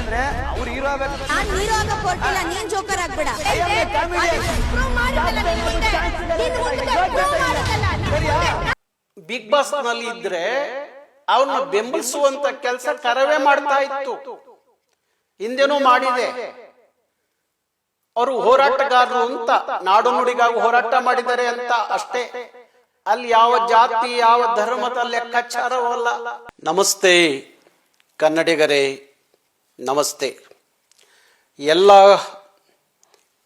ಅಂದ್ರೆ ಅವ್ರು ಹೀರೋ ಆಗ್ಬೇಕು. ನಾನ್ ಹೀರೋ ಆಗಕ್ ಹೊರಟಿಲ್ಲ, ನೀನ್ ಜೋಕರ್ ಆಗ್ಬೇಡ. ಬಿಗ್ ಬಾಸ್ ನಲ್ಲಿ ಇದ್ರೆ ಅವನ್ನ ಬೆಂಬಲಿಸುವಂತ ಕೆಲಸ ಕರವೇ ಮಾಡ್ತಾ ಇತ್ತು, ಹಿಂದೆನೂ ಮಾಡಿದೆ. ಅವರು ಹೋರಾಟಗಾರರು ಅಂತ, ನಾಡು ನುಡಿಗಾಗಿ ಹೋರಾಟ ಮಾಡಿದ್ದಾರೆ ಅಂತ ಅಷ್ಟೇ. ಅಲ್ಲಿ ಯಾವ ಜಾತಿ ಯಾವ ಧರ್ಮದ ಲೆಕ್ಕಾಚಾರವಲ್ಲ. ನಮಸ್ತೆ ಕನ್ನಡಿಗರೇ, ನಮಸ್ತೆ. ಎಲ್ಲ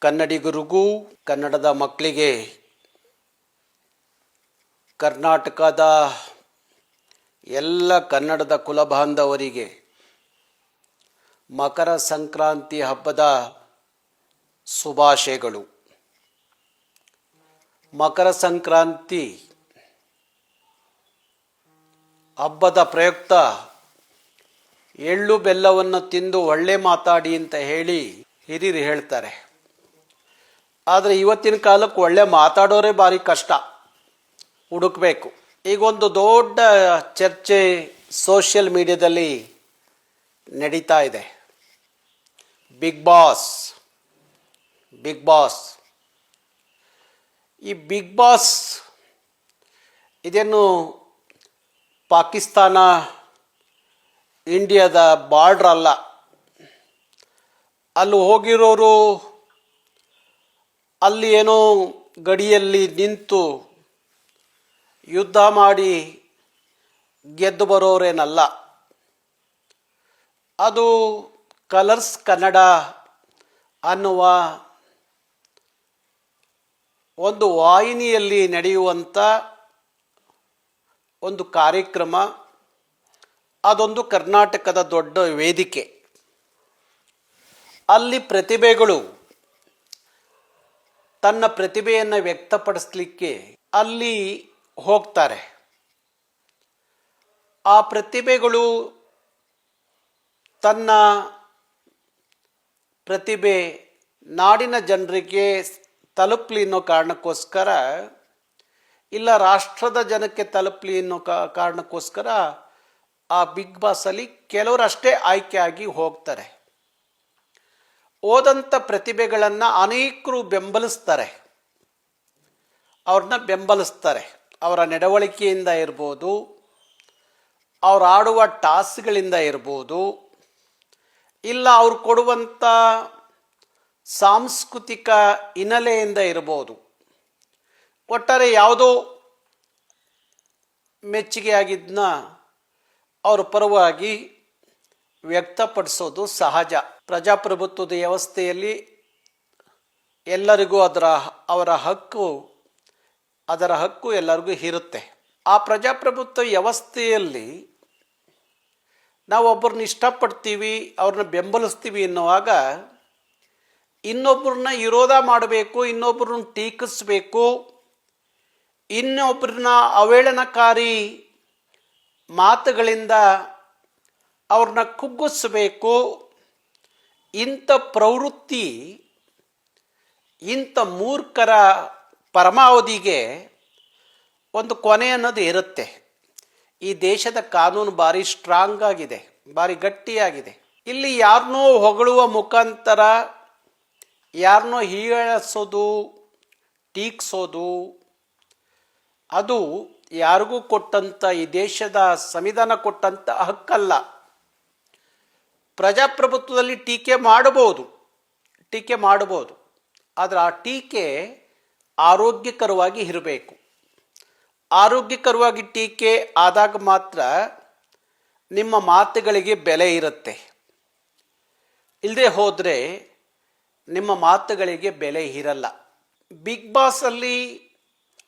ಕನ್ನಡಿಗರಿಗೂ, ಕನ್ನಡದ ಮಕ್ಕಳಿಗೆ, ಕರ್ನಾಟಕದ ಎಲ್ಲ ಕನ್ನಡದ ಕುಲಬಾಂಧವರಿಗೆ ಮಕರ ಸಂಕ್ರಾಂತಿ ಹಬ್ಬದ ಶುಭಾಶಯಗಳು. ಮಕರ ಸಂಕ್ರಾಂತಿ ಹಬ್ಬದ ಪ್ರಯುಕ್ತ ಎಳ್ಳು ಬೆಲ್ಲವನ್ನು ತಿಂದು ಒಳ್ಳೆ ಮಾತಾಡಿ ಅಂತ ಹೇಳಿ ಹಿರಿಯರು ಹೇಳ್ತಾರೆ. ಆದರೆ ಇವತ್ತಿನ ಕಾಲಕ್ಕೆ ಒಳ್ಳೆ ಮಾತಾಡೋರೇ ಭಾರಿ ಕಷ್ಟ, ಹುಡುಕಬೇಕು. ಈಗ ಒಂದು ದೊಡ್ಡ ಚರ್ಚೆ ಸೋಷಿಯಲ್ ಮೀಡಿಯಾದಲ್ಲಿ ನಡೀತಾ ಇದೆ. ಬಿಗ್ ಬಾಸ್ ಬಿಗ್ ಬಾಸ್ ಈ ಬಿಗ್ ಬಾಸ್ ಇದೇನು ಪಾಕಿಸ್ತಾನ ಇಂಡಿಯಾದ ಬಾರ್ಡ್ರ್ ಅಲ್ಲ. ಅಲ್ಲಿ ಹೋಗಿರೋರು ಅಲ್ಲಿ ಏನೋ ಗಡಿಯಲ್ಲಿ ನಿಂತು ಯುದ್ಧ ಮಾಡಿ ಗೆದ್ದು ಬರೋರೇನಲ್ಲ. ಅದು ಕಲರ್ಸ್ ಕನ್ನಡ ಅನ್ನುವ ಒಂದು ವಾಹಿನಿಯಲ್ಲಿ ನಡೆಯುವಂಥ ಒಂದು ಕಾರ್ಯಕ್ರಮ. ಅದೊಂದು ಕರ್ನಾಟಕದ ದೊಡ್ಡ ವೇದಿಕೆ. ಅಲ್ಲಿ ಪ್ರತಿಭೆಗಳು ತನ್ನ ಪ್ರತಿಭೆಯನ್ನು ವ್ಯಕ್ತಪಡಿಸಲಿಕ್ಕೆ ಅಲ್ಲಿ ಹೋಗ್ತಾರೆ. ಆ ಪ್ರತಿಭೆಗಳು ತನ್ನ ಪ್ರತಿಭೆ ನಾಡಿನ ಜನರಿಗೆ ತಲುಪಲಿ ಅನ್ನೋ ಕಾರಣಕ್ಕೋಸ್ಕರ, ಇಲ್ಲ ರಾಷ್ಟ್ರದ ಜನಕ್ಕೆ ತಲುಪಲಿ ಅನ್ನೋ ಕಾರಣಕ್ಕೋಸ್ಕರ ಆ ಬಿಗ್ ಬಾಸಲ್ಲಿ ಕೆಲವರಷ್ಟೇ ಆಯ್ಕೆಯಾಗಿ ಹೋಗ್ತಾರೆ. ಹೋದಂಥ ಪ್ರತಿಭೆಗಳನ್ನು ಅನೇಕರು ಬೆಂಬಲಿಸ್ತಾರೆ, ಅವ್ರನ್ನ ಬೆಂಬಲಿಸ್ತಾರೆ. ಅವರ ನಡವಳಿಕೆಯಿಂದ ಇರ್ಬೋದು, ಅವ್ರು ಆಡುವ ಟಾಸ್ಕ್ಗಳಿಂದ ಇರ್ಬೋದು, ಇಲ್ಲ ಅವ್ರು ಕೊಡುವಂಥ ಸಾಂಸ್ಕೃತಿಕ ಹಿನ್ನೆಲೆಯಿಂದ ಇರ್ಬೋದು. ಒಟ್ಟಾರೆ ಯಾವುದೋ ಮೆಚ್ಚುಗೆಯಾಗಿದ್ದನ್ನ ಅವ್ರ ಪರವಾಗಿ ವ್ಯಕ್ತಪಡಿಸೋದು ಸಹಜ. ಪ್ರಜಾಪ್ರಭುತ್ವದ ವ್ಯವಸ್ಥೆಯಲ್ಲಿ ಎಲ್ಲರಿಗೂ ಅದರ ಹಕ್ಕು ಎಲ್ಲರಿಗೂ ಇರುತ್ತೆ. ಆ ಪ್ರಜಾಪ್ರಭುತ್ವ ವ್ಯವಸ್ಥೆಯಲ್ಲಿ ನಾವು ಒಬ್ಬರನ್ನ ಇಷ್ಟಪಡ್ತೀವಿ, ಅವ್ರನ್ನ ಬೆಂಬಲಿಸ್ತೀವಿ ಎನ್ನುವಾಗ ಇನ್ನೊಬ್ಬರನ್ನ ವಿರೋಧ ಮಾಡಬೇಕು, ಇನ್ನೊಬ್ಬರನ್ನ ಟೀಕಿಸಬೇಕು, ಇನ್ನೊಬ್ಬರನ್ನ ಅವಹೇಳನಕಾರಿ ಮಾತುಗಳಿಂದ ಅವ್ರನ್ನ ಕುಗ್ಗಿಸಬೇಕು. ಇಂಥ ಪ್ರವೃತ್ತಿ, ಇಂಥ ಮೂರ್ಖರ ಪರಮಾವಧಿಗೆ ಒಂದು ಕೊನೆ ಅನ್ನೋದು ಇರುತ್ತೆ. ಈ ದೇಶದ ಕಾನೂನು ಭಾರಿ ಸ್ಟ್ರಾಂಗ್ ಆಗಿದೆ, ಭಾರಿ ಗಟ್ಟಿಯಾಗಿದೆ. ಇಲ್ಲಿ ಯಾರನ್ನೋ ಹೊಗಳುವ ಮುಖಾಂತರ ಯಾರನ್ನೋ ಹೀಯಾಳಿಸೋದು, ಟೀಕಿಸೋದು ಅದು ಯಾರಿಗೂ ಕೊಟ್ಟಂಥ, ಈ ದೇಶದ ಸಂವಿಧಾನ ಕೊಟ್ಟಂಥ ಹಕ್ಕಲ್ಲ. ಪ್ರಜಾಪ್ರಭುತ್ವದಲ್ಲಿ ಟೀಕೆ ಮಾಡಬಹುದು, ಆದರೆ ಆ ಟೀಕೆ ಆರೋಗ್ಯಕರವಾಗಿ ಇರಬೇಕು. ಆರೋಗ್ಯಕರವಾಗಿ ಟೀಕೆ ಆದಾಗ ಮಾತ್ರ ನಿಮ್ಮ ಮಾತುಗಳಿಗೆ ಬೆಲೆ ಇರುತ್ತೆ. ಇಲ್ಲದೆ ಹೋದರೆ ನಿಮ್ಮ ಮಾತುಗಳಿಗೆ ಬೆಲೆ ಇರಲ್ಲ. ಬಿಗ್ ಬಾಸಲ್ಲಿ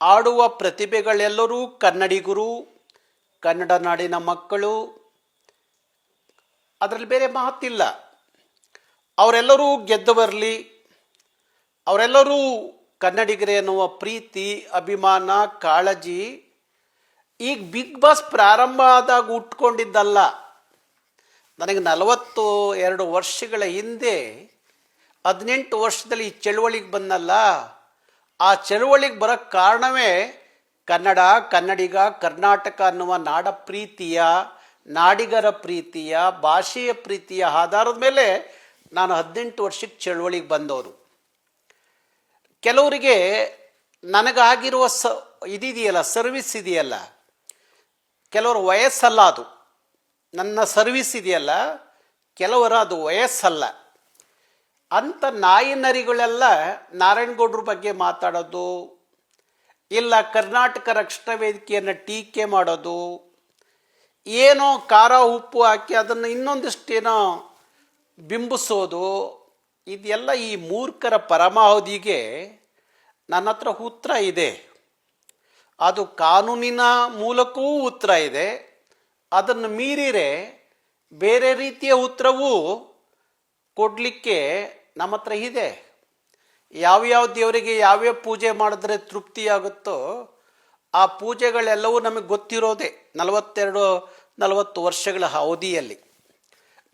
ಆಡುವ ಪ್ರತಿಭೆಗಳೆಲ್ಲರೂ ಕನ್ನಡಿಗರು, ಕನ್ನಡ ನಾಡಿನ ಮಕ್ಕಳು. ಅದರಲ್ಲಿ ಬೇರೆ ಮಾತಿಲ್ಲ. ಅವರೆಲ್ಲರೂ ಗೆದ್ದು ಬರಲಿ, ಅವರೆಲ್ಲರೂ ಕನ್ನಡಿಗರೇ ಅನ್ನುವ ಪ್ರೀತಿ, ಅಭಿಮಾನ, ಕಾಳಜಿ ಈಗ ಬಿಗ್ ಬಾಸ್ ಪ್ರಾರಂಭ ಆದಾಗ ಹುಟ್ಕೊಂಡಿದ್ದಲ್ಲ. ನನಗೆ 42 ವರ್ಷಗಳ ಹಿಂದೆ 18 ವರ್ಷದಲ್ಲಿ ಈ ಚಳುವಳಿಗೆ ಬಂದಲ್ಲ. ಆ ಚಳುವಳಿಗೆ ಬರೋಕ್ಕೆ ಕಾರಣವೇ ಕನ್ನಡ, ಕನ್ನಡಿಗ, ಕರ್ನಾಟಕ ಅನ್ನುವ ನಾಡ ಪ್ರೀತಿಯ, ನಾಡಿಗರ ಪ್ರೀತಿಯ ಭಾಷೆಯ ಪ್ರೀತಿಯ ಆಧಾರದ ಮೇಲೆ ನಾನು 18 ವರ್ಷಕ್ಕೆ ಚಳವಳಿಗೆ ಬಂದವರು. ಕೆಲವರಿಗೆ ನನಗಾಗಿರುವ ಇದಿದೆಯಲ್ಲ, ಸರ್ವಿಸ್ ಇದೆಯಲ್ಲ, ಕೆಲವರು ವಯಸ್ಸಲ್ಲ, ಅದು ನನ್ನ ಸರ್ವಿಸ್ ಇದೆಯಲ್ಲ, ಕೆಲವರ ಅದು ವಯಸ್ಸಲ್ಲ ಅಂತ ನಾಯಿ ನರಿಗಳೆಲ್ಲ ನಾರಾಯಣಗೌಡ್ರ ಬಗ್ಗೆ ಮಾತಾಡೋದು, ಇಲ್ಲ ಕರ್ನಾಟಕ ರಕ್ಷಣಾ ವೇದಿಕೆಯನ್ನು ಟೀಕೆ ಮಾಡೋದು, ಏನೋ ಖಾರ ಉಪ್ಪು ಹಾಕಿ ಅದನ್ನು ಇನ್ನೊಂದಿಷ್ಟೇನೋ ಬಿಂಬಿಸೋದು, ಇದೆಲ್ಲ ಈ ಮೂರ್ಖರ ಪರಮಾವಧಿಗೆ ನನ್ನ ಹತ್ರ ಉತ್ತರ ಇದೆ. ಅದು ಕಾನೂನಿನ ಮೂಲಕವೂ ಉತ್ತರ ಇದೆ. ಅದನ್ನು ಮೀರಿರೆ ಬೇರೆ ರೀತಿಯ ಉತ್ತರವೂ ಕೊಡಲಿಕ್ಕೆ ನಮ್ಮ ಹತ್ರ ಇದೆ. ಯಾವ್ಯಾವ ದೇವರಿಗೆ ಯಾವ್ಯಾವ ಪೂಜೆ ಮಾಡಿದ್ರೆ ತೃಪ್ತಿಯಾಗುತ್ತೋ ಆ ಪೂಜೆಗಳೆಲ್ಲವೂ ನಮಗೆ ಗೊತ್ತಿರೋದೆ. 42-40 ವರ್ಷಗಳ ಅವಧಿಯಲ್ಲಿ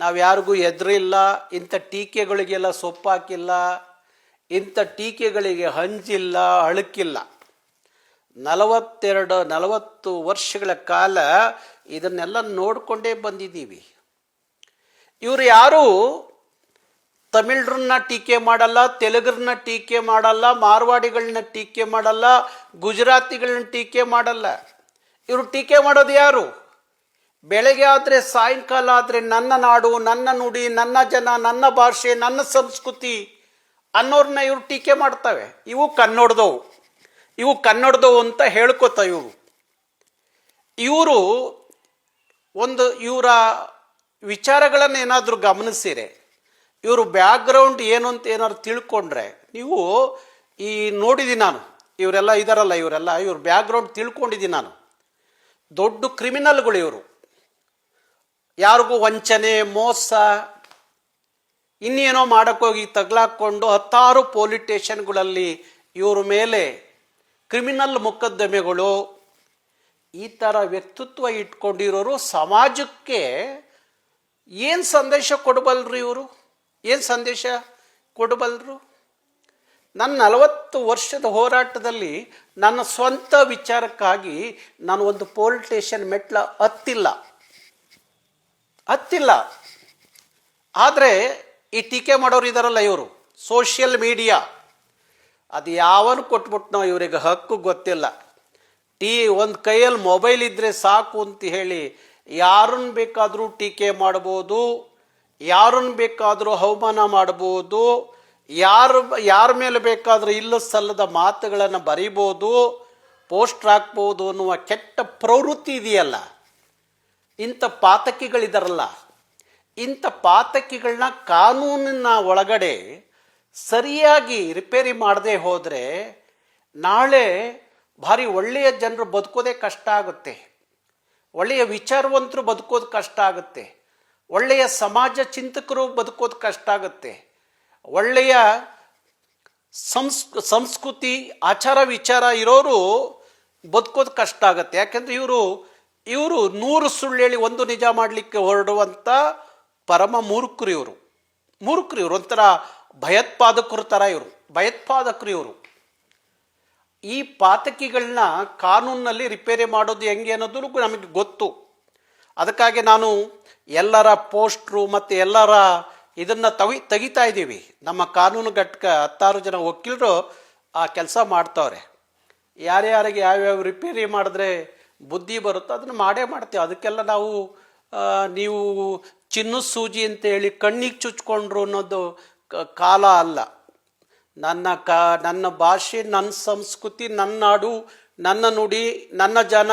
ನಾವು ಯಾರಿಗೂ ಎದುರಿಲ್ಲ, ಇಂಥ ಟೀಕೆಗಳಿಗೆಲ್ಲ ಸೊಪ್ಪಾಕಿಲ್ಲ, ಇಂಥ ಟೀಕೆಗಳಿಗೆ ಹಂಚಿಲ್ಲ, ಅಳುಕಿಲ್ಲ. 42-40 ವರ್ಷಗಳ ಕಾಲ ಇದನ್ನೆಲ್ಲ ನೋಡಿಕೊಂಡೇ ಬಂದಿದ್ದೀವಿ. ಇವರು ಯಾರು ತಮಿಳರನ್ನ ಟೀಕೆ ಮಾಡಲ್ಲ, ತೆಲುಗರನ್ನ ಟೀಕೆ ಮಾಡಲ್ಲ, ಮಾರ್ವಾಡಿಗಳನ್ನ ಟೀಕೆ ಮಾಡಲ್ಲ, ಗುಜರಾತಿಗಳನ್ನ ಟೀಕೆ ಮಾಡಲ್ಲ. ಇವರು ಟೀಕೆ ಮಾಡೋದು ಯಾರು? ಬೆಳಗ್ಗೆ ಆದರೆ ಸಾಯಂಕಾಲ ಆದರೆ ನನ್ನ ನಾಡು, ನನ್ನ ನುಡಿ, ನನ್ನ ಜನ, ನನ್ನ ಭಾಷೆ, ನನ್ನ ಸಂಸ್ಕೃತಿ ಅನ್ನೋರನ್ನ ಇವರು ಟೀಕೆ ಮಾಡ್ತವೆ. ಇವು ಕನ್ನಡದವು ಅಂತ ಹೇಳ್ಕೊತಾವೆ. ಇವರು ಇವರ ವಿಚಾರಗಳನ್ನು ಏನಾದರೂ ಗಮನಿಸಿರೆ, ಇವರು ಬ್ಯಾಕ್ಗ್ರೌಂಡ್ ಏನು ಅಂತ ಏನಾದ್ರು ತಿಳ್ಕೊಂಡ್ರೆ, ನೀವು ಈ ನೋಡಿದ್ದೀನಿ ನಾನು, ಇವರೆಲ್ಲ ಇದಾರಲ್ಲ, ಇವ್ರ ಬ್ಯಾಕ್ಗ್ರೌಂಡ್ ತಿಳ್ಕೊಂಡಿದ್ದೀನಿ ನಾನು. ದೊಡ್ಡ ಕ್ರಿಮಿನಲ್ಗಳು ಇವರು. ಯಾರಿಗೂ ವಂಚನೆ, ಮೋಸ, ಇನ್ನೇನೋ ಮಾಡೋಕ್ಕೋಗಿ ತಗ್ಲಾಕೊಂಡು 10 ಪೊಲೀಸ್ ಸ್ಟೇಷನ್ಗಳಲ್ಲಿ ಇವ್ರ ಮೇಲೆ ಕ್ರಿಮಿನಲ್ ಮೊಕದ್ದಮೆಗಳು, ಈ ಥರ ವ್ಯಕ್ತಿತ್ವ ಇಟ್ಕೊಂಡಿರೋರು ಸಮಾಜಕ್ಕೆ ಏನು ಸಂದೇಶ ಕೊಡಬಲ್ಲರು? ಇವರು ಏನು ಸಂದೇಶ ಕೊಡಬಲ್ಲರು? ನನ್ನ 40 ವರ್ಷದ ಹೋರಾಟದಲ್ಲಿ ನನ್ನ ಸ್ವಂತ ವಿಚಾರಕ್ಕಾಗಿ ನಾನು ಒಂದು ಪೊಲೀಸ್ ಸ್ಟೇಷನ್ ಮೆಟ್ಲ ಹತ್ತಿಲ್ಲ. ಆದರೆ ಈ ಟೀಕೆ ಮಾಡೋರು ಇದಾರಲ್ಲ, ಇವರು ಸೋಷಿಯಲ್ ಮೀಡಿಯಾ, ಅದು ಯಾವನು ಕೊಟ್ಬಿಟ್ನೋ ಇವರಿಗೆ ಹಕ್ಕು ಗೊತ್ತಿಲ್ಲ. ಒಂದು ಕೈಯಲ್ಲಿ ಮೊಬೈಲ್ ಇದ್ದರೆ ಸಾಕು ಅಂತ ಹೇಳಿ ಯಾರನ್ನು ಬೇಕಾದರೂ ಟೀಕೆ ಮಾಡ್ಬೋದು, ಯಾರನ್ನು ಬೇಕಾದರೂ ಅವಮಾನ ಮಾಡ್ಬೋದು, ಯಾರ ಮೇಲೆ ಬೇಕಾದರೂ ಇಲ್ಲ ಸಲ್ಲದ ಮಾತುಗಳನ್ನು ಬರೀಬೋದು, ಪೋಸ್ಟರ್ ಹಾಕ್ಬೋದು ಅನ್ನುವ ಕೆಟ್ಟ ಪ್ರವೃತ್ತಿ ಇದೆಯಲ್ಲ. ಇಂಥ ಪಾತಕಿಗಳಿದಾರಲ್ಲ, ಇಂಥ ಪಾತಕಿಗಳನ್ನ ಕಾನೂನಿನ ಒಳಗಡೆ ಸರಿಯಾಗಿ ರಿಪೇರಿ ಮಾಡದೆ ಹೋದರೆ ನಾಳೆ ಭಾರಿ ಒಳ್ಳೆಯ ಜನರು ಬದುಕೋದೇ ಕಷ್ಟ ಆಗುತ್ತೆ. ಒಳ್ಳೆಯ ವಿಚಾರವಂತರು ಬದುಕೋದು ಕಷ್ಟ ಆಗುತ್ತೆ. ಒಳ್ಳೆಯ ಸಮಾಜ ಚಿಂತಕರು ಬದುಕೋದು ಕಷ್ಟ ಆಗುತ್ತೆ. ಒಳ್ಳೆಯ ಸಂಸ್ಕೃತಿ ಆಚಾರ ವಿಚಾರ ಇರೋರು ಬದುಕೋದು ಕಷ್ಟ ಆಗುತ್ತೆ. ಯಾಕೆಂದರೆ ಇವರು 100 ಸುಳ್ಳು ಹೇಳಿ 1 ನಿಜ ಮಾಡಲಿಕ್ಕೆ ಹೊರಡುವಂಥ ಪರಮ ಮೂರ್ಖರು ಇವರು. ಒಂಥರ ಭಯೋತ್ಪಾದಕರು ಥರ ಇವರು. ಈ ಪಾತಕಿಗಳನ್ನ ಕಾನೂನಲ್ಲಿ ರಿಪೇರಿ ಮಾಡೋದು ಹೆಂಗೆ ಅನ್ನೋದು ನಮಗೆ ಗೊತ್ತು. ಅದಕ್ಕಾಗಿ ನಾನು ಎಲ್ಲರ ಪೋಸ್ಟ್ರು ಮತ್ತು ಎಲ್ಲರ ಇದನ್ನು ತೆಗಿತಾ ಇದ್ದೀವಿ. ನಮ್ಮ ಕಾನೂನು ಘಟಕ 16 ಜನ ವಕೀಲರು ಆ ಕೆಲಸ ಮಾಡ್ತವ್ರೆ. ಯಾರ್ಯಾರಿಗೆ ಯಾವ್ಯಾವ ರಿಪೇರಿ ಮಾಡಿದ್ರೆ ಬುದ್ಧಿ ಬರುತ್ತೋ ಅದನ್ನು ಮಾಡೇ ಮಾಡ್ತೀವಿ. ಅದಕ್ಕೆಲ್ಲ ನೀವು ಚಿನ್ನದ ಸೂಜಿ ಅಂತೇಳಿ ಕಣ್ಣಿಗೆ ಚುಚ್ಕೊಂಡ್ರು ಅನ್ನೋದು ಕಾಲ ಅಲ್ಲ. ನನ್ನ ಭಾಷೆ, ನನ್ನ ಸಂಸ್ಕೃತಿ, ನನ್ನ ನಾಡು, ನನ್ನ ನುಡಿ, ನನ್ನ ಜನ,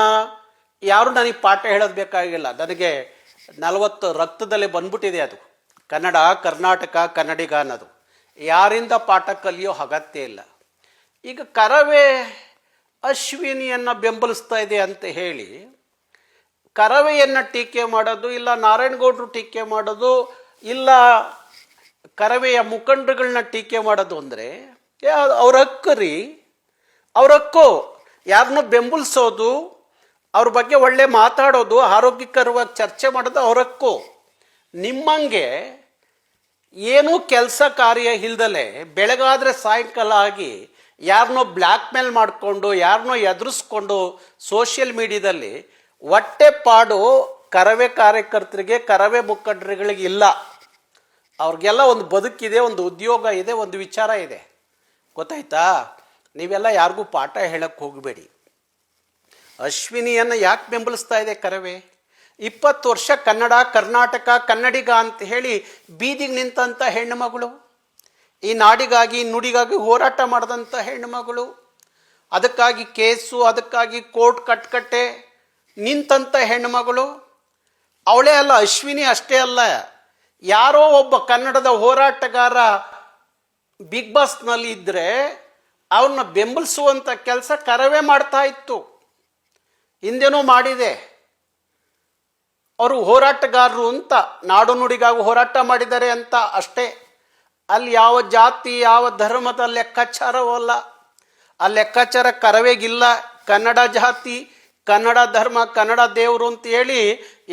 ಯಾರು ನನಗೆ ಪಾಠ ಹೇಳೋದು ಬೇಕಾಗಿಲ್ಲ. ನನಗೆ 40 ರಕ್ತದಲ್ಲೇ ಬಂದ್ಬಿಟ್ಟಿದೆ ಅದು. ಕನ್ನಡ, ಕರ್ನಾಟಕ, ಕನ್ನಡಿಗ ಅನ್ನೋದು. ಯಾರಿಂದ ಪಾಠ ಕಲಿಯೋ ಅಗತ್ಯ ಇಲ್ಲ. ಈಗ ಕರವೇ ಅಶ್ವಿನಿಯನ್ನು ಬೆಂಬಲಿಸ್ತಾ ಇದೆ ಅಂತ ಹೇಳಿ ಕರವೆಯನ್ನು ಟೀಕೆ ಮಾಡೋದು, ಇಲ್ಲ ನಾರಾಯಣಗೌಡರು ಟೀಕೆ ಮಾಡೋದು, ಇಲ್ಲ ಕರವೆಯ ಮುಖಂಡರುಗಳನ್ನ ಟೀಕೆ ಮಾಡೋದು ಅಂದರೆ ಅವ್ರ ಹಕ್ಕು. ಯಾರನ್ನೂ ಬೆಂಬಲಿಸೋದು, ಅವ್ರ ಬಗ್ಗೆ ಒಳ್ಳೆ ಮಾತಾಡೋದು, ಆರೋಗ್ಯಕರವಾಗಿ ಚರ್ಚೆ ಮಾಡೋದು ಅವ್ರ ಹಕ್ಕು. ನಿಮ್ಮಂಗೆ ಏನೂ ಕೆಲಸ ಕಾರ್ಯ ಇಲ್ದಲೆ ಬೆಳಗಾದರೆ ಸಾಯಂಕಾಲ ಆಗಿ ಯಾರನ್ನೋ ಬ್ಲ್ಯಾಕ್ ಮೇಲ್ ಮಾಡಿಕೊಂಡು, ಯಾರನ್ನೋ ಎದುರಿಸ್ಕೊಂಡು ಸೋಷಿಯಲ್ ಮೀಡಿಯಾದಲ್ಲಿ ಹೊಟ್ಟೆ ಪಾಡು ಕರವೇ ಕಾರ್ಯಕರ್ತರಿಗೆ, ಕರವೇ ಮುಖಂಡರುಗಳಿಗೆ ಇಲ್ಲ. ಅವ್ರಿಗೆಲ್ಲ ಒಂದು ಬದುಕಿದೆ, ಒಂದು ಉದ್ಯೋಗ ಇದೆ, ಒಂದು ವಿಚಾರ ಇದೆ. ಗೊತ್ತಾಯ್ತಾ? ನೀವೆಲ್ಲ ಯಾರಿಗೂ ಪಾಠ ಹೇಳಕ್ಕೆ ಹೋಗಬೇಡಿ. ಅಶ್ವಿನಿಯನ್ನು ಯಾಕೆ ಬೆಂಬಲಿಸ್ತಾ ಇದೆ ಕರವೇ? 20 ವರ್ಷ ಕನ್ನಡ, ಕರ್ನಾಟಕ, ಕನ್ನಡಿಗ ಅಂತ ಹೇಳಿ ಬೀದಿಗೆ ನಿಂತಂಥ ಹೆಣ್ಣುಮಗಳು, ಈ ನಾಡಿಗಾಗಿ ನುಡಿಗಾಗಿ ಹೋರಾಟ ಮಾಡಿದಂಥ ಹೆಣ್ಣುಮಗಳು, ಅದಕ್ಕಾಗಿ ಕೇಸು, ಅದಕ್ಕಾಗಿ ಕೋರ್ಟ್ ಕಟ್ಕಟ್ಟೆ ನಿಂತಂಥ ಹೆಣ್ಣುಮಗಳು ಅವಳೇ ಅಲ್ಲ. ಅಶ್ವಿನಿ ಅಷ್ಟೇ ಅಲ್ಲ, ಯಾರೋ ಒಬ್ಬ ಕನ್ನಡದ ಹೋರಾಟಗಾರ ಬಿಗ್ ಬಾಸ್ನಲ್ಲಿ ಇದ್ದರೆ ಅವ್ರನ್ನ ಬೆಂಬಲಿಸುವಂಥ ಕೆಲಸ ಕರವೇ ಮಾಡ್ತಾ ಇತ್ತು. ಹಿಂದೆನೂ ಮಾಡಿದೆ. ಅವರು ಹೋರಾಟಗಾರರು ಅಂತ, ನಾಡು ನುಡಿಗಾಗಿ ಹೋರಾಟ ಮಾಡಿದ್ದಾರೆ ಅಂತ ಅಷ್ಟೇ. ಅಲ್ಲಿ ಯಾವ ಜಾತಿ, ಯಾವ ಧರ್ಮದ ಲೆಕ್ಕಾಚಾರವಲ್ಲ. ಆ ಲೆಕ್ಕಾಚಾರ ಕರವೇಗಿಲ್ಲ. ಕನ್ನಡ ಜಾತಿ, ಕನ್ನಡ ಧರ್ಮ, ಕನ್ನಡ ದೇವರು ಅಂತ ಹೇಳಿ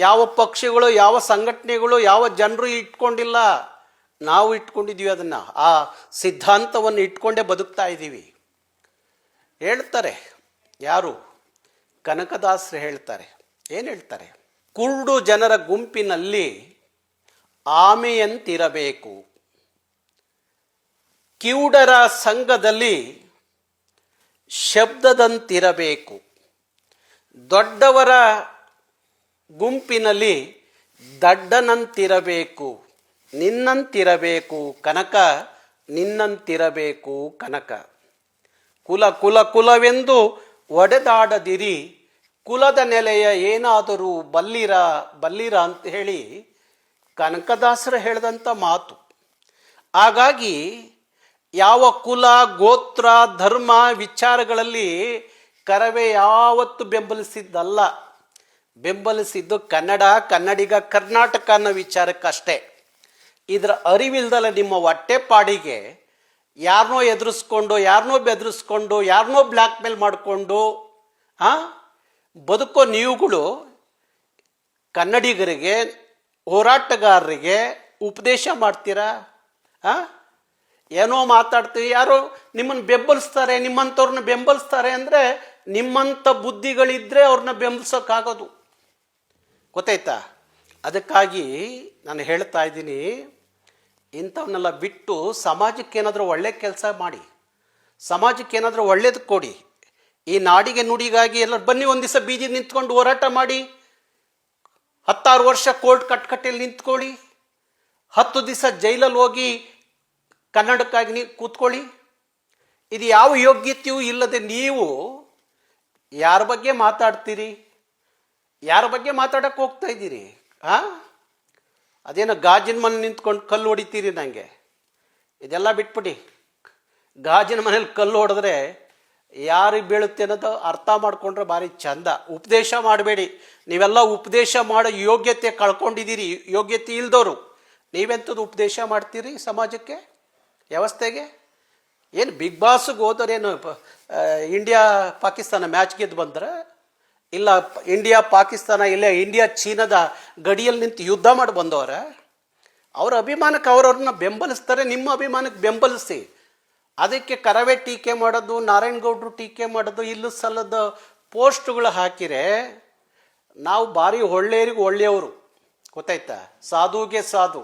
ಯಾವ ಪಕ್ಷಗಳು, ಯಾವ ಸಂಘಟನೆಗಳು, ಯಾವ ಜನರು ಇಟ್ಕೊಂಡಿಲ್ಲ. ನಾವು ಇಟ್ಕೊಂಡಿದ್ದೀವಿ ಅದನ್ನು. ಆ ಸಿದ್ಧಾಂತವನ್ನು ಇಟ್ಕೊಂಡೇ ಬದುಕ್ತಾ ಇದ್ದೀವಿ. ಹೇಳ್ತಾರೆ ಯಾರು? ಕನಕದಾಸರು ಹೇಳ್ತಾರೆ. ಏನು ಹೇಳ್ತಾರೆ? ಕುರುಡು ಜನರ ಗುಂಪಿನಲ್ಲಿ ಆಮೆಯಂತಿರಬೇಕು, ಕಿವುಡರ ಸಂಘದಲ್ಲಿ ಶಬ್ದದಂತಿರಬೇಕು, ದೊಡ್ಡವರ ಗುಂಪಿನಲ್ಲಿ ದಡ್ಡನಂತಿರಬೇಕು, ನಿನ್ನಂತಿರಬೇಕು ಕನಕ, ನಿನ್ನಂತಿರಬೇಕು ಕನಕ. ಕುಲ ಕುಲ ಕುಲವೆಂದು ಒಡೆದಾಡದಿರಿ, ಕುಲದ ನೆಲೆಯ ಏನಾದರೂ ಬಲ್ಲಿರ ಬಲ್ಲಿರ ಅಂತ ಹೇಳಿ ಕನಕದಾಸರು ಹೇಳಿದಂಥ ಮಾತು. ಹಾಗಾಗಿ ಯಾವ ಕುಲ, ಗೋತ್ರ, ಧರ್ಮ ವಿಚಾರಗಳಲ್ಲಿ ಕರವೇ ಯಾವತ್ತು ಬೆಂಬಲಿಸಿದ್ದಲ್ಲ. ಬೆಂಬಲಿಸಿದ್ದು ಕನ್ನಡ, ಕನ್ನಡಿಗ, ಕರ್ನಾಟಕ ಅನ್ನೋ ವಿಚಾರಕ್ಕಷ್ಟೇ. ಇದರ ಅರಿವಿಲ್ದಲ್ಲ ನಿಮ್ಮ ಹೊಟ್ಟೆಪಾಡಿಗೆ ಯಾರನ್ನೋ ಎದುರಿಸ್ಕೊಂಡು, ಯಾರನ್ನೋ ಬೆದರಿಸ್ಕೊಂಡು, ಯಾರನ್ನೋ ಬ್ಲ್ಯಾಕ್ ಮೇಲ್ ಮಾಡಿಕೊಂಡು ಬದುಕೋ ನೀವುಗಳು ಕನ್ನಡಿಗರಿಗೆ, ಹೋರಾಟಗಾರರಿಗೆ ಉಪದೇಶ ಮಾಡ್ತೀರಾ? ಏನೋ ಮಾತಾಡ್ತೀವಿ, ಯಾರೋ ನಿಮ್ಮನ್ನು ಬೆಂಬಲಿಸ್ತಾರೆ, ನಿಮ್ಮಂಥವ್ರನ್ನ ಬೆಂಬಲಿಸ್ತಾರೆ ಅಂದರೆ ನಿಮ್ಮಂಥ ಬುದ್ಧಿಗಳಿದ್ದರೆ ಅವ್ರನ್ನ ಬೆಂಬಲಿಸೋಕ್ಕಾಗೋದು. ಗೊತ್ತಾಯ್ತಾ? ಅದಕ್ಕಾಗಿ ನಾನು ಹೇಳ್ತಾ ಇದ್ದೀನಿ, ಇಂಥವನ್ನೆಲ್ಲ ಬಿಟ್ಟು ಸಮಾಜಕ್ಕೆ ಏನಾದರೂ ಒಳ್ಳೆ ಕೆಲಸ ಮಾಡಿ, ಸಮಾಜಕ್ಕೆ ಏನಾದರೂ ಒಳ್ಳೇದು ಕೊಡಿ. ಈ ನಾಡಿಗೆ ನುಡಿಗಾಗಿ ಎಲ್ಲ ಬನ್ನಿ, ಒಂದು ದಿವಸ ಬೀದಿ ನಿಂತ್ಕೊಂಡು ಹೋರಾಟ ಮಾಡಿ, 16 ವರ್ಷ ಕೋರ್ಟ್ ಕಟ್ಕಟ್ಟೆಯಲ್ಲಿ ನಿಂತ್ಕೊಳ್ಳಿ, 10 ದಿವಸ ಜೈಲಲ್ಲಿ ಹೋಗಿ ಕನ್ನಡಕ್ಕಾಗಿ ನೀವು ಕೂತ್ಕೊಳ್ಳಿ. ಇದು ಯಾವ ಯೋಗ್ಯತೆಯೂ ಇಲ್ಲದೆ ನೀವು ಯಾರ ಬಗ್ಗೆ ಮಾತಾಡ್ತೀರಿ? ಯಾರ ಬಗ್ಗೆ ಮಾತಾಡಕ್ಕೆ ಹೋಗ್ತಾ ಇದ್ದೀರಿ? ಅದೇನೋ ಗಾಜಿನ ಮನೆ ನಿಂತ್ಕೊಂಡು ಕಲ್ಲು ಹೊಡಿತೀರಿ ನನಗೆ. ಇದೆಲ್ಲ ಬಿಟ್ಬಿಡಿ. ಗಾಜಿನ ಮನೇಲಿ ಕಲ್ಲು ಹೊಡೆದ್ರೆ ಯಾರಿಗೆ ಬೀಳುತ್ತೆ ಅನ್ನೋದು ಅರ್ಥ ಮಾಡಿಕೊಂಡ್ರೆ ಭಾರಿ ಚಂದ. ಉಪದೇಶ ಮಾಡಬೇಡಿ. ನೀವೆಲ್ಲ ಉಪದೇಶ ಮಾಡೋ ಯೋಗ್ಯತೆ ಕಳ್ಕೊಂಡಿದ್ದೀರಿ. ಯೋಗ್ಯತೆ ಇಲ್ದವರು ನೀವೆಂಥದ್ದು ಉಪದೇಶ ಮಾಡ್ತೀರಿ ಸಮಾಜಕ್ಕೆ, ವ್ಯವಸ್ಥೆಗೆ? ಏನು ಬಿಗ್ ಬಾಸ್ಗೆ ಹೋದರೇನು ಇಂಡಿಯಾ ಪಾಕಿಸ್ತಾನ ಮ್ಯಾಚ್ ಗೆದ್ದು ಬಂದ್ರೆ? ಇಲ್ಲ ಇಂಡಿಯಾ ಪಾಕಿಸ್ತಾನ, ಇಲ್ಲ ಇಂಡಿಯಾ ಚೀನಾದ ಗಡಿಯಲ್ಲಿ ನಿಂತು ಯುದ್ಧ ಮಾಡಿ ಬಂದವರ? ಅವ್ರ ಅಭಿಮಾನಕ್ಕೆ ಅವ್ರವ್ರನ್ನ ಬೆಂಬಲಿಸ್ತಾರೆ. ನಿಮ್ಮ ಅಭಿಮಾನಕ್ಕೆ ಬೆಂಬಲಿಸಿ. ಅದಕ್ಕೆ ಕರವೇ ಟೀಕೆ ಮಾಡೋದು, ನಾರಾಯಣಗೌಡರು ಟೀಕೆ ಮಾಡೋದು, ಇಲ್ಲೂ ಸಲ್ಲದ ಪೋಸ್ಟ್ಗಳು ಹಾಕಿರೆ ನಾವು ಭಾರಿ ಒಳ್ಳೆಯವರಿಗೆ ಒಳ್ಳೆಯವರು. ಗೊತ್ತಾಯ್ತಾ? ಸಾಧುಗೆ ಸಾಧು,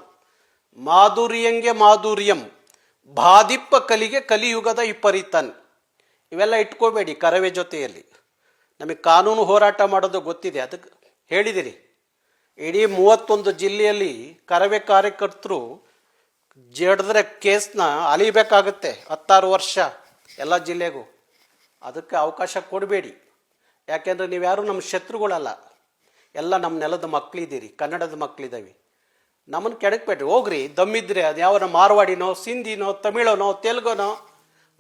ಮಾಧುರ್ಯಂಗೆ ಮಾಧುರ್ಯಂ, ಬಾದಿಪ್ಪ ಕಲಿಗೆ ಕಲಿಯುಗದ ವಿಪರೀತನ್. ಇವೆಲ್ಲ ಇಟ್ಕೋಬೇಡಿ ಕರವೇ ಜೊತೆಯಲ್ಲಿ. ನಮಗೆ ಕಾನೂನು ಹೋರಾಟ ಮಾಡೋದು ಗೊತ್ತಿದೆ, ಅದಕ್ಕೆ ಹೇಳಿದಿರಿ. ಇಡೀ 31 ಜಿಲ್ಲೆಯಲ್ಲಿ ಕರವೇ ಕಾರ್ಯಕರ್ತರು ಜಡಿದ್ರೆ ಕೇಸ್ನ ಅಲಿಬೇಕಾಗುತ್ತೆ 16 ವರ್ಷ ಎಲ್ಲ ಜಿಲ್ಲೆಗೂ. ಅದಕ್ಕೆ ಅವಕಾಶ ಕೊಡಬೇಡಿ. ಯಾಕೆಂದರೆ ನೀವ್ಯಾರು ನಮ್ಮ ಶತ್ರುಗಳಲ್ಲ, ಎಲ್ಲ ನಮ್ಮ ನೆಲದ ಮಕ್ಕಳಿದ್ದೀರಿ, ಕನ್ನಡದ ಮಕ್ಕಳಿದ್ದೀವಿ. ನಮ್ಮನ್ನು ಕೆಡಕ್ಬೇಡ್ರಿ. ಹೋಗ್ರಿ, ದಮ್ಮಿದ್ರೆ ಅದು ಯಾವ ಮಾರ್ವಾಡಿನೋ, ಸಿಂಧಿನೋ, ತಮಿಳನೋ, ತೆಲುಗುನೋ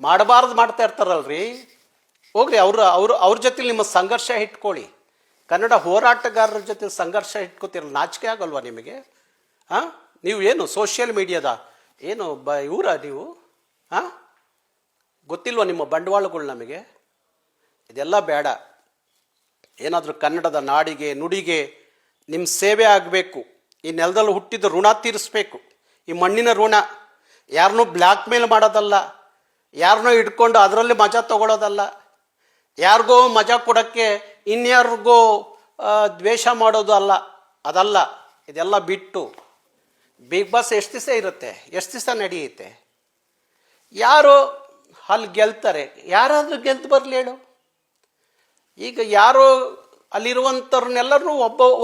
ಮಾಡಬಾರ್ದು ಮಾಡ್ತಾ ಇರ್ತಾರಲ್ರಿ. ಹೋಗ್ರಿ, ಅವ್ರ ಜೊತೆ ನಿಮ್ಮ ಸಂಘರ್ಷ ಇಟ್ಕೊಳ್ಳಿ. ಕನ್ನಡ ಹೋರಾಟಗಾರರ ಜೊತೆ ಸಂಘರ್ಷ ಇಟ್ಕೋತಿರಲ್ಲ, ನಾಚಿಕೆ ಆಗಲ್ವಾ ನಿಮಗೆ? ನೀವು ಏನು ಸೋಷಿಯಲ್ ಮೀಡಿಯಾದ ಏನು ಇವರ ನೀವು? ಗೊತ್ತಿಲ್ವ ನಿಮ್ಮ ಬಂಡವಾಳಗಳು ನಮಗೆ? ಇದೆಲ್ಲ ಬೇಡ. ಏನಾದರೂ ಕನ್ನಡದ ನಾಡಿಗೆ, ನುಡಿಗೆ ನಿಮ್ಮ ಸೇವೆ ಆಗಬೇಕು. ಈ ನೆಲದಲ್ಲಿ ಹುಟ್ಟಿದ ಋಣ ತೀರಿಸ್ಬೇಕು. ಈ ಮಣ್ಣಿನ ಋಣ. ಯಾರನ್ನೂ ಬ್ಲ್ಯಾಕ್ ಮೇಲ್ ಮಾಡೋದಲ್ಲ, ಯಾರನ್ನೋ ಇಟ್ಕೊಂಡು ಅದರಲ್ಲಿ ಮಜಾ ತಗೊಳ್ಳೋದಲ್ಲ, ಯಾರಿಗೋ ಮಜಾ ಕೊಡೋಕ್ಕೆ ಇನ್ಯಾರಿಗೋ ದ್ವೇಷ ಮಾಡೋದು ಅಲ್ಲ. ಅದಲ್ಲ, ಇದೆಲ್ಲ ಬಿಟ್ಟು ಬಿಗ್ ಬಾಸ್ ಎಷ್ಟು ದಿವಸ ಇರುತ್ತೆ, ಎಷ್ಟು ದಿವಸ ನಡೆಯುತ್ತೆ, ಯಾರು ಅಲ್ಲಿ ಗೆಲ್ತಾರೆ, ಯಾರಾದರೂ ಗೆದ್ದು ಬರಲಿ ಹೇಳು. ಈಗ ಯಾರೋ ಅಲ್ಲಿರುವಂಥವ್ರನ್ನೆಲ್ಲರೂ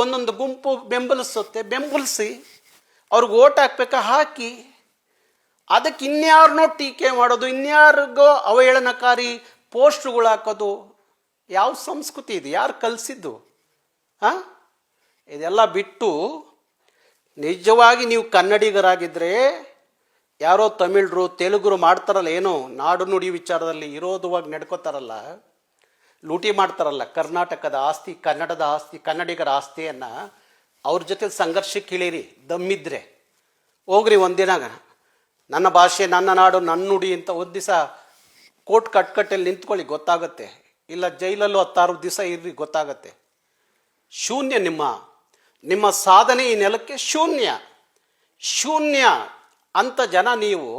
ಒಂದೊಂದು ಗುಂಪು ಬೆಂಬಲಿಸಿ ಅವ್ರಿಗೆ ಓಟ್ ಹಾಕ್ಬೇಕಾ, ಹಾಕಿ. ಅದಕ್ಕೆ ಇನ್ಯಾರನ್ನೋ ಟೀಕೆ ಮಾಡೋದು, ಇನ್ಯಾರಿಗೋ ಅವಹೇಳನಕಾರಿ ಪೋಸ್ಟ್ಗಳು ಹಾಕೋದು, ಯಾವ ಸಂಸ್ಕೃತಿ ಇದು, ಯಾರು ಕಲಿಸಿದ್ದು? ಹಾಂ, ಇದೆಲ್ಲ ಬಿಟ್ಟು ನಿಜವಾಗಿ ನೀವು ಕನ್ನಡಿಗರಾಗಿದ್ದರೆ, ಯಾರೋ ತಮಿಳರು ತೆಲುಗರು ಮಾಡ್ತಾರಲ್ಲ, ಏನೋ ನಾಡು ನುಡಿ ವಿಚಾರದಲ್ಲಿ ವಿರೋಧವಾಗಿ ನಡ್ಕೋತಾರಲ್ಲ, ಲೂಟಿ ಮಾಡ್ತಾರಲ್ಲ, ಕರ್ನಾಟಕದ ಆಸ್ತಿ, ಕನ್ನಡದ ಆಸ್ತಿ, ಕನ್ನಡಿಗರ ಆಸ್ತಿಯನ್ನು ಅವ್ರ ಜೊತೆ ಸಂಘರ್ಷಕ್ಕೆ ಇಳೀರಿ. ದಮ್ಮಿದ್ರೆ ಹೋಗ್ರಿ, ಒಂದಿನ ನನ್ನ ಭಾಷೆ, ನನ್ನ ನಾಡು, ನನ್ನ ನುಡಿ ಅಂತ ಒಂದು ದಿವಸ ಕೋರ್ಟ್ ಕಟ್ಕಟ್ಟೆಯಲ್ಲಿ ನಿಂತ್ಕೊಳ್ಳಿ, ಗೊತ್ತಾಗುತ್ತೆ. ಇಲ್ಲ ಜೈಲಲ್ಲೂ 16 ದಿವಸ ಇರ್ರಿ, ಗೊತ್ತಾಗತ್ತೆ. ಶೂನ್ಯ ನಿಮ್ಮ ಸಾಧನೆ ಈ ನೆಲಕ್ಕೆ ಶೂನ್ಯ ಅಂತ ಜನ. ನೀವು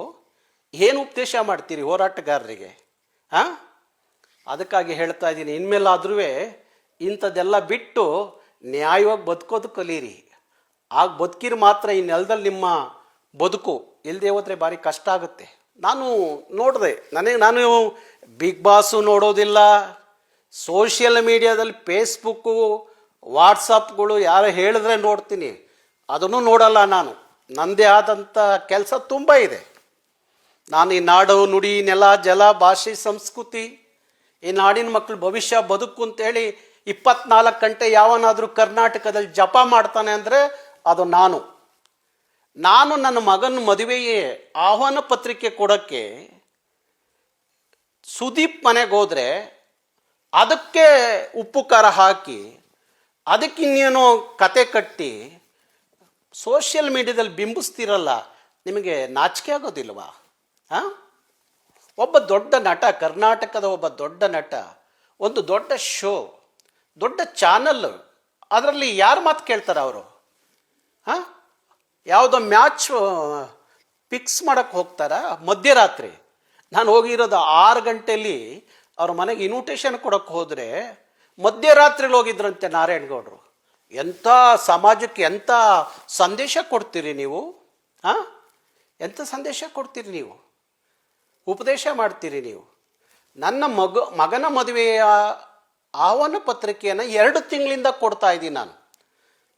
ಏನು ಉಪದೇಶ ಮಾಡ್ತೀರಿ ಹೋರಾಟಗಾರರಿಗೆ? ಹಾಂ, ಅದಕ್ಕಾಗಿ ಹೇಳ್ತಾ ಇದ್ದೀನಿ, ಇನ್ಮೇಲಾದ್ರೂ ಇಂಥದ್ದೆಲ್ಲ ಬಿಟ್ಟು ನ್ಯಾಯವಾಗಿ ಬದುಕೋದು ಕಲೀರಿ. ಆಗ ಬದುಕಿರಿ ಮಾತ್ರ ಈ ನೆಲದಲ್ಲಿ ನಿಮ್ಮ ಬದುಕು. ಇಲ್ಲದೆ ಹೋದರೆ ಭಾರಿ ಕಷ್ಟ ಆಗುತ್ತೆ. ನಾನು ನೋಡಿದೆ, ನಾನು ಬಿಗ್ ಬಾಸು ನೋಡೋದಿಲ್ಲ, ಸೋಷಿಯಲ್ ಮೀಡಿಯಾದಲ್ಲಿ ಫೇಸ್ಬುಕ್ಕು ವಾಟ್ಸಪ್ಗಳು ಯಾರು ಹೇಳಿದ್ರೆ ನೋಡ್ತೀನಿ, ಅದನ್ನು ನೋಡಲ್ಲ. ನನ್ನದೇ ಆದಂಥ ಕೆಲಸ ತುಂಬ ಇದೆ. ನಾನು ಈ ನಾಡು ನುಡಿ, ನೆಲ, ಜಲ, ಭಾಷೆ, ಸಂಸ್ಕೃತಿ, ಈ ನಾಡಿನ ಮಕ್ಕಳು ಭವಿಷ್ಯ ಬದುಕು ಅಂತೇಳಿ 24 ಗಂಟೆ ಯಾವನಾದರೂ ಕರ್ನಾಟಕದಲ್ಲಿ ಜಪ ಮಾಡ್ತಾನೆ ಅಂದರೆ ಅದು ನಾನು. ನನ್ನ ಮಗನ ಮದುವೆಯೇ ಆಹ್ವಾನ ಪತ್ರಿಕೆ ಕೊಡೋಕ್ಕೆ ಸುದೀಪ್ ಮನೆಗೆ ಹೋದರೆ ಅದಕ್ಕೆ ಉಪ್ಪು ಖಾರ ಹಾಕಿ, ಅದಕ್ಕಿನ್ನೇನೋ ಕತೆ ಕಟ್ಟಿ ಸೋಷಿಯಲ್ ಮೀಡಿಯಾದಲ್ಲಿ ಬಿಂಬಿಸ್ತಿರಲ್ಲ, ನಿಮಗೆ ನಾಚಿಕೆ ಆಗೋದಿಲ್ವಾ? ಹಾಂ, ಒಬ್ಬ ದೊಡ್ಡ ನಟ, ಕರ್ನಾಟಕದ ಒಬ್ಬ ದೊಡ್ಡ ನಟ, ಒಂದು ದೊಡ್ಡ ಶೋ, ದೊಡ್ಡ ಚಾನಲ್, ಅದರಲ್ಲಿ ಯಾರು ಮಾತು ಕೇಳ್ತಾರೆ ಅವರು? ಹಾಂ, ಯಾವುದೋ ಮ್ಯಾಚ್ ಫಿಕ್ಸ್ ಮಾಡೋಕ್ಕೆ ಹೋಗ್ತಾರಾ ಮಧ್ಯರಾತ್ರಿ? ನಾನು ಹೋಗಿರೋದು 6 ಗಂಟೆಯಲ್ಲಿ ಅವ್ರ ಮನೆಗೆ ಇನ್ವಿಟೇಷನ್ ಕೊಡೋಕ್ಕೆ ಹೋದರೆ ಮಧ್ಯರಾತ್ರಿಲಿ ಹೋಗಿದ್ರಂತೆ ನಾರಾಯಣಗೌಡರು. ಎಂಥ ಸಮಾಜಕ್ಕೆ ಎಂಥ ಸಂದೇಶ ಕೊಡ್ತೀರಿ ನೀವು? ಹಾಂ, ಎಂಥ ಸಂದೇಶ ಕೊಡ್ತೀರಿ ನೀವು? ಉಪದೇಶ ಮಾಡ್ತೀರಿ ನೀವು? ನನ್ನ ಮಗನ ಮದುವೆಯ ಆಹ್ವಾನ ಪತ್ರಿಕೆಯನ್ನು 2 ತಿಂಗಳಿಂದ ಕೊಡ್ತಾ ಇದ್ದೀನಿ ನಾನು.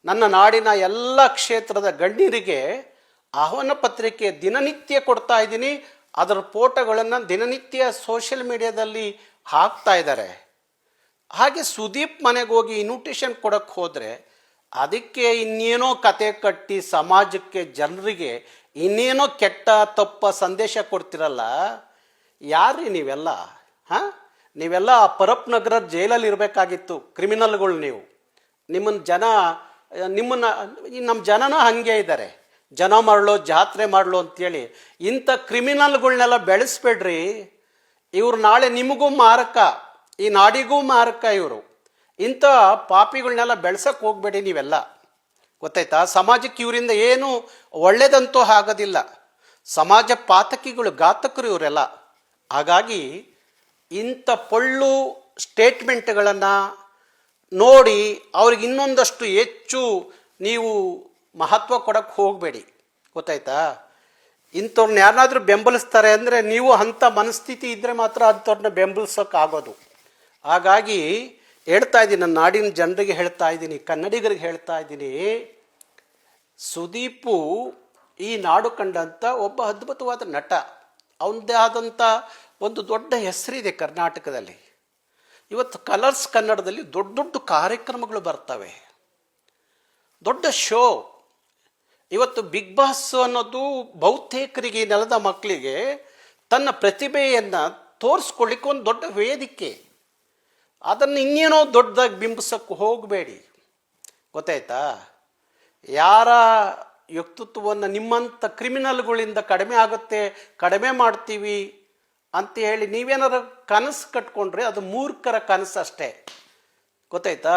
ನನ್ನ ನಾಡಿನ ಎಲ್ಲ ಕ್ಷೇತ್ರದ ಗಣ್ಯರಿಗೆ ಆಹ್ವಾನ ಪತ್ರಿಕೆ ದಿನನಿತ್ಯ ಕೊಡ್ತಾ ಇದ್ದೀನಿ. ಅದರ ಫೋಟೋಗಳನ್ನು ದಿನನಿತ್ಯ ಸೋಷಿಯಲ್ ಮೀಡಿಯಾದಲ್ಲಿ ಹಾಕ್ತಾ ಇದ್ದಾರೆ. ಹಾಗೆ ಸುದೀಪ್ ಮನೆಗೆ ಹೋಗಿ ಇನ್ವಿಟೇಷನ್ ಕೊಡೋಕ್ಕೆ ಹೋದರೆ ಅದಕ್ಕೆ ಇನ್ನೇನೋ ಕತೆ ಕಟ್ಟಿ ಸಮಾಜಕ್ಕೆ, ಜನರಿಗೆ ಇನ್ನೇನೋ ಕೆಟ್ಟ ತಪ್ಪ ಸಂದೇಶ ಕೊಡ್ತಿರಲ್ಲ. ಯಾರ್ರೀ ನೀವೆಲ್ಲ? ಹಾಂ, ನೀವೆಲ್ಲ ಪರಪ್ ನಗರ ಜೈಲಲ್ಲಿ ಇರಬೇಕಾಗಿತ್ತು, ಕ್ರಿಮಿನಲ್ಗಳು ನೀವು. ನಮ್ಮ ಜನನ ಹಾಗೆ ಇದ್ದಾರೆ, ಜನ ಮಾಡಲು ಜಾತ್ರೆ ಮಾಡಲು ಅಂತೇಳಿ. ಇಂಥ ಕ್ರಿಮಿನಲ್ಗಳನ್ನೆಲ್ಲ ಬೆಳೆಸ್ಬೇಡ್ರಿ. ಇವರು ನಾಳೆ ನಿಮಗೂ ಮಾರಕ, ಈ ನಾಡಿಗೂ ಮಾರಕ ಇವರು. ಇಂಥ ಪಾಪಿಗಳನ್ನೆಲ್ಲ ಬೆಳೆಸಕ್ಕೆ ಹೋಗಬೇಡಿ ನೀವೆಲ್ಲ, ಗೊತ್ತಾಯ್ತಾ? ಸಮಾಜಕ್ಕೆ ಇವರಿಂದ ಏನು ಒಳ್ಳೇದಂತೂ ಆಗೋದಿಲ್ಲ. ಸಮಾಜ ಪಾತಕಿಗಳು, ಘಾತಕರು ಇವರೆಲ್ಲ. ಹಾಗಾಗಿ ಇಂಥ ಪೊಳ್ಳು ಸ್ಟೇಟ್ಮೆಂಟ್ಗಳನ್ನು ನೋಡಿ ಅವ್ರಿಗೆ ಇನ್ನೊಂದಷ್ಟು ಹೆಚ್ಚು ನೀವು ಮಹತ್ವ ಕೊಡೋಕ್ಕೆ ಹೋಗಬೇಡಿ, ಗೊತ್ತಾಯ್ತಾ? ಇಂಥವ್ರನ್ನ ಯಾರನ್ನಾದ್ರೂ ಬೆಂಬಲಿಸ್ತಾರೆ ಅಂದರೆ ನೀವು ಅಂಥ ಮನಸ್ಥಿತಿ ಇದ್ದರೆ ಮಾತ್ರ ಅಂಥವ್ರನ್ನ ಬೆಂಬಲಿಸೋಕ್ಕಾಗೋದು. ಹಾಗಾಗಿ ಹೇಳ್ತಾ ಇದ್ದೀನಿ, ನನ್ನ ನಾಡಿನ ಜನರಿಗೆ ಹೇಳ್ತಾ ಇದ್ದೀನಿ, ಕನ್ನಡಿಗರಿಗೆ ಹೇಳ್ತಾ ಇದ್ದೀನಿ, ಸುದೀಪು ಈ ನಾಡು ಕಂಡಂಥ ಒಬ್ಬ ಅದ್ಭುತವಾದ ನಟ. ಅವನದೇ ಆದಂಥ ಒಂದು ದೊಡ್ಡ ಹೆಸರಿದೆ ಕರ್ನಾಟಕದಲ್ಲಿ. ಇವತ್ತು ಕಲರ್ಸ್ ಕನ್ನಡದಲ್ಲಿ ದೊಡ್ಡ ದೊಡ್ಡ ಕಾರ್ಯಕ್ರಮಗಳು ಬರ್ತವೆ, ದೊಡ್ಡ ಶೋ. ಇವತ್ತು ಬಿಗ್ ಬಾಸ್ ಅನ್ನೋದು ಬಹುತೇಕರಿಗೆ, ನೆಲದ ಮಕ್ಕಳಿಗೆ ತನ್ನ ಪ್ರತಿಭೆಯನ್ನು ತೋರಿಸ್ಕೊಳ್ಳಿಕ್ಕೆ ಒಂದು ದೊಡ್ಡ ವೇದಿಕೆ. ಅದನ್ನು ಇನ್ನೇನೋ ದೊಡ್ಡದಾಗಿ ಬಿಂಬಿಸೋಕ್ಕೆ ಹೋಗಬೇಡಿ, ಗೊತ್ತಾಯ್ತಾ? ಯಾರ ವ್ಯಕ್ತಿತ್ವವನ್ನು ನಿಮ್ಮಂಥ ಕ್ರಿಮಿನಲ್ಗಳಿಂದ ಕಡಿಮೆ ಆಗುತ್ತೆ, ಕಡಿಮೆ ಮಾಡ್ತೀವಿ ಅಂತ ಹೇಳಿ ನೀವೇನಾರು ಕನಸು ಕಟ್ಕೊಂಡ್ರೆ ಅದು ಮೂರ್ಖರ ಕನಸು ಅಷ್ಟೇ, ಗೊತ್ತಾಯ್ತಾ?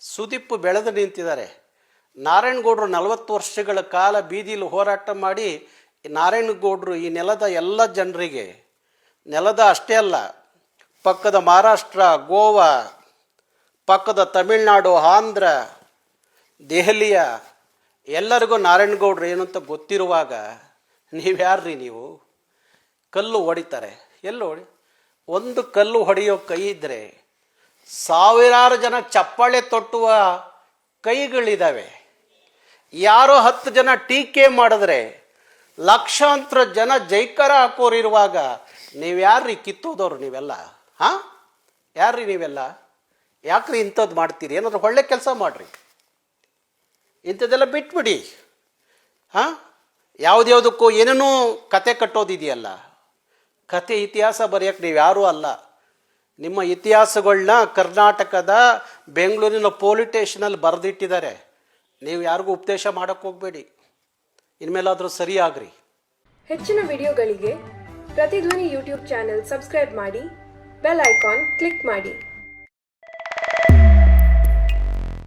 ಸುದೀಪ್ ಬೆಳೆದು ನಿಂತಿದ್ದಾರೆ. ನಾರಾಯಣಗೌಡರು 40 ವರ್ಷಗಳ ಕಾಲ ಬೀದಿಲಿ ಹೋರಾಟ ಮಾಡಿ, ನಾರಾಯಣಗೌಡರು ಈ ನೆಲದ ಎಲ್ಲ ಜನರಿಗೆ, ನೆಲದ ಅಷ್ಟೇ ಅಲ್ಲ, ಪಕ್ಕದ ಮಹಾರಾಷ್ಟ್ರ, ಗೋವಾ, ಪಕ್ಕದ ತಮಿಳುನಾಡು, ಆಂಧ್ರ, ದೆಹಲಿಯ ಎಲ್ಲರಿಗೂ ನಾರಾಯಣಗೌಡ್ರು ಏನು ಅಂತ ಗೊತ್ತಿರುವಾಗ ನೀವ್ಯಾರ್ರಿ ನೀವು? ಕಲ್ಲು ಹೊಡಿತಾರೆ. ಎಲ್ಲೋ ಹೊಡಿ, ಒಂದು ಕಲ್ಲು ಹೊಡೆಯೋ ಕೈ ಇದ್ದರೆ ಸಾವಿರಾರು ಜನ ಚಪ್ಪಾಳೆ ತೊಟ್ಟುವ ಕೈಗಳಿದ್ದಾವೆ. ಯಾರೋ 10 ಜನ ಟೀಕೆ ಮಾಡಿದ್ರೆ ಲಕ್ಷಾಂತರ ಜನ ಜೈಕಾರ ಹಾಕೋರಿರುವಾಗ ನೀವ್ಯಾರ್ರಿ ಕಿತ್ತೋದವ್ರು ನೀವೆಲ್ಲ? ಹಾಂ, ಯಾರ್ರಿ ನೀವೆಲ್ಲ? ಯಾಕ್ರಿ ಇಂಥದ್ದು ಮಾಡ್ತೀರಿ? ಏನಾದರೂ ಒಳ್ಳೆ ಕೆಲಸ ಮಾಡಿರಿ, ಇಂಥದ್ದೆಲ್ಲ ಬಿಟ್ಬಿಡಿ. ಹಾಂ, ಯಾವುದ್ಯಾವುದಕ್ಕೂ ಏನೇನೋ ಕತೆ ಕಟ್ಟೋದಿದೆಯಲ್ಲ, ಕತೆ ಇತಿಹಾಸ ಬರೆಯೋಕ್ಕೆ ನೀವು ಯಾರೂ ಅಲ್ಲ. ನಿಮ್ಮ ಇತಿಹಾಸಗಳನ್ನ ಕರ್ನಾಟಕದ ಬೆಂಗಳೂರಿನ ಪೊಲೀಸ್ ಸ್ಟೇಷನಲ್ಲಿ ಬರೆದಿಟ್ಟಿದ್ದಾರೆ. ನೀವು ಯಾರಿಗೂ ಉಪದೇಶ ಮಾಡೋಕ್ಕೆ ಹೋಗಬೇಡಿ. ಇನ್ಮೇಲಾದರೂ ಸರಿಯಾಗ್ರಿ. ಹೆಚ್ಚಿನ ವಿಡಿಯೋಗಳಿಗೆ ಪ್ರತಿಧ್ವನಿ ಯೂಟ್ಯೂಬ್ ಚಾನೆಲ್ ಸಬ್ಸ್ಕ್ರೈಬ್ ಮಾಡಿ, ಬೆಲ್ ಐಕಾನ್ ಕ್ಲಿಕ್ ಮಾಡಿ.